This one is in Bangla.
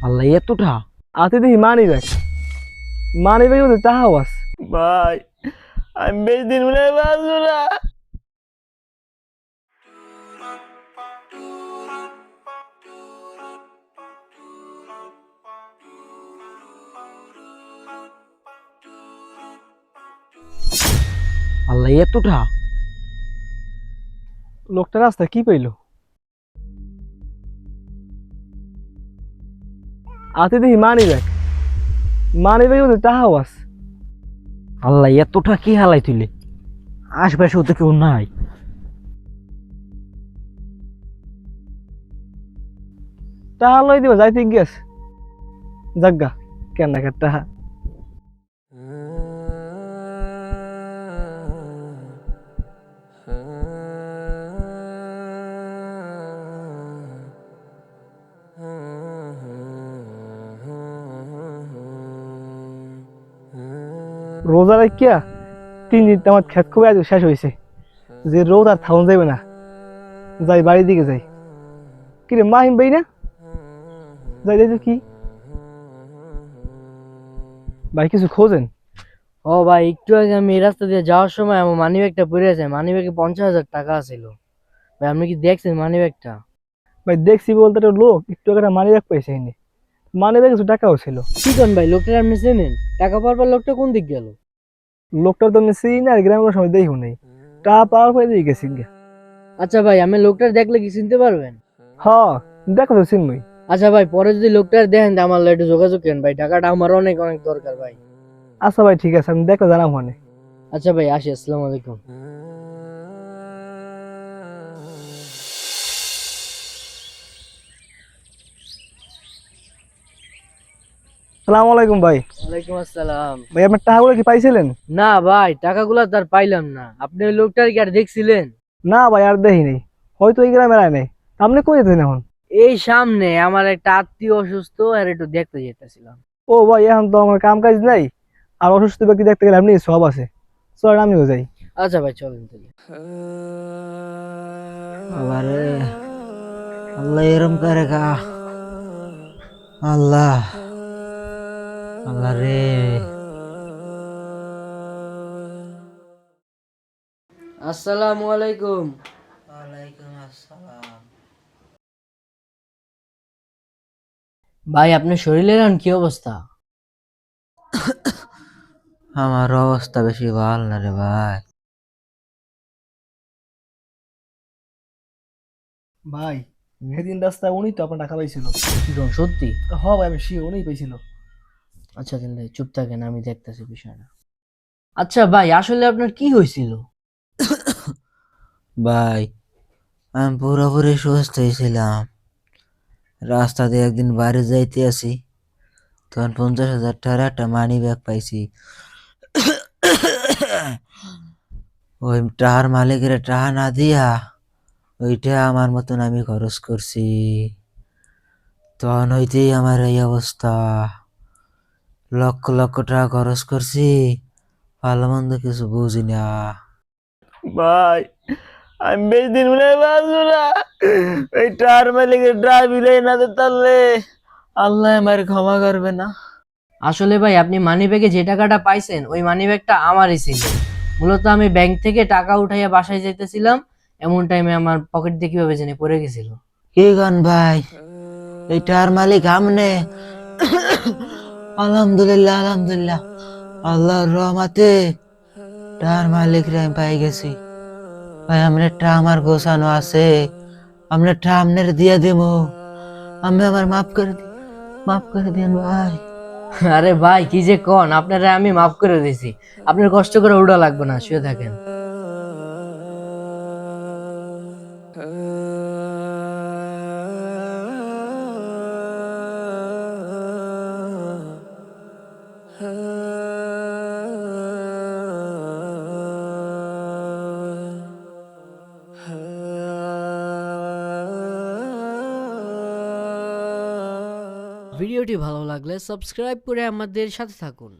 আল্লাহ এতটা আতে দেখি মানি ব্যাগ মধ্যে টাকাও আছে। ভাই আমি বেশি দিন মনে হয় বাঁচবো না। আল্লাহ এতটা লোকটা রাস্তায় কি পাইলো? আতে দেখি মানি ব্যাগের মধ্যে টাকাও আছে। আল্লাহ এতটা কি হালাই তুলে আশপাশেও তো কেউ নাই। টাকা লই দিব যাইতে গিয়েছে জাগা কেন না টাকা। রোজা রাখিয়া 3 দিন আমার খেত খুবই আজ শেষ হয়েছে, যে রোদ আর থাউন যাবে না, যাই বাড়ির দিকে যাই। কিরে মাহিম ভাই না যাই যাই তো কি ভাই কিছু খোঁজেন? ও ভাই, একটু আগে আমি এই রাস্তা দিয়ে যাওয়ার সময় আমার মানি ব্যাগটা পড়ে আছে। মানি ব্যাগে 50,000 টাকা ছিল। ভাই আপনি কি দেখছেন মানি ব্যাগটা? ভাই দেখছি বলতে একটা লোক একটু আগে মানি ব্যাগ পাইছে এনে, মানি ব্যাগে কিছু টাকাও ছিল। কি করেন ভাই, লোকটা আপনি চেনেন? টাকা পাওয়ার পর লোকটা কোন দিক গেল? লোকটার তো আমি চিনি না, আর গ্রামে কোনো সময় দেখি নাই, টাকা পাওয়ার পরে দিয়ে গেছি গিয়া। আচ্ছা ভাই, আমি লোকটা দেখলে কি চিনতে পারবেন? হ, দেখো তো চিনবই। আচ্ছা ভাই, পরে যদি লোকটা দেখেন তো আমার একটু যোগাযোগ করেন ভাই, টাকাটা আমার অনেক অনেক দরকার ভাই। আচ্ছা ভাই ঠিক আছে, আমি দেখো জানাবো মানে। আচ্ছা ভাই, আসি, আসসালামু আলাইকুম। সালাম আলাইকুম ভাই। ওয়ালাইকুম আসসালাম। ভাই আপনার টাকাগুলো কি পাইছিলেন? না ভাই, টাকাগুলো তার পাইলাম না। আপনি ওই লোকটার কি আর দেখছিলেন? না ভাই আর দেখি নাই, হয়তো এই গ্রামের আয় নাই। আপনি কই যেতেন এখন? এই সামনে আমার একটা আত্মীয় অসুস্থ, আর একটু দেখতে যেতেছিলাম। ও ভাই এখন তো আমার কাম কাজ নাই, আর অসুস্থ ব্যক্তি দেখতে গেলে আপনি সব আছে, চল আমিও যাই। আচ্ছা ভাই, চলেন তাহলে। আবারে আল্লাহ এরম করে গা। আল্লাহ আল্লাহ রে। আসসালামু আলাইকুম। ওয়ালাইকুম আসসালাম। ভাই আপনার শরীরের এখন কি অবস্থা? আমার অবস্থা বেশি ভালো না রে ভাই। ভাই সেদিন রাস্তায় উনি তো আপনার টাকা পাইছিল। কি কোন সত্যি? হ ভাই আমি শিওর উনি পাইছিল। আচ্ছা দিন ভাই, চুপ থাকেন, আমি দেখতেছি বিষয়টা। আচ্ছা ভাই, আসলে আপনার কি হয়েছিল? ভাই আমি পুরোপুরি সুস্থ হয়েছিলাম। রাস্তা দিয়ে একদিন বাড়ি যাইতে আসি, তখন 50,000 টাকার একটা মানি ব্যাগ পাইছি। ওই টাকার মালিকের টাকা না দিয়া ওইটা আমার মতন আমি খরচ করছি। তখন হইতেই আমার এই অবস্থা। লক্ষ লক্ষ টাকা খরচ করছি, ভালো মন্দ কিছু বুঝি না। ভাই আমি বেশি দিন মনে হয় বাঁচবো না, এই টার মালিকের ড্রাইভিং না তো তাহলে আল্লাহ আমার ক্ষমা করবে না। আসলে ভাই, আপনি মানি ব্যাগে যে টাকাটা পাইছেন ওই মানি ব্যাগটা আমারই ছিল। মূলত আমি ব্যাংক থেকে টাকা উঠাইয়া বাসায় যাইতেছিলাম, এমন টাইমে আমার পকেট দিয়ে কিভাবে জানি পড়ে গেছিল। কি গান ভাই, এই টার মালিক আমনে? আলহামদুলিল্লাহ আলহামদুলিল্লাহ, আল্লাহর রহমতে টার মালিক রে আমি পাই গেছি। ভাই আমনের টা আমার গোছানো আছে, আমনের টা আমনের দিয়া দেবো। আমি আমার মাফ করে দিন ভাই। আরে ভাই, কি যে কোন, আপনারা আমি মাফ করে দিছি। আপনার কষ্ট করে উড়া লাগবে না, শুয়ে থাকেন। ভিডিওটি ভালো লাগলে সাবস্ক্রাইব করে আমাদের সাথে থাকুন।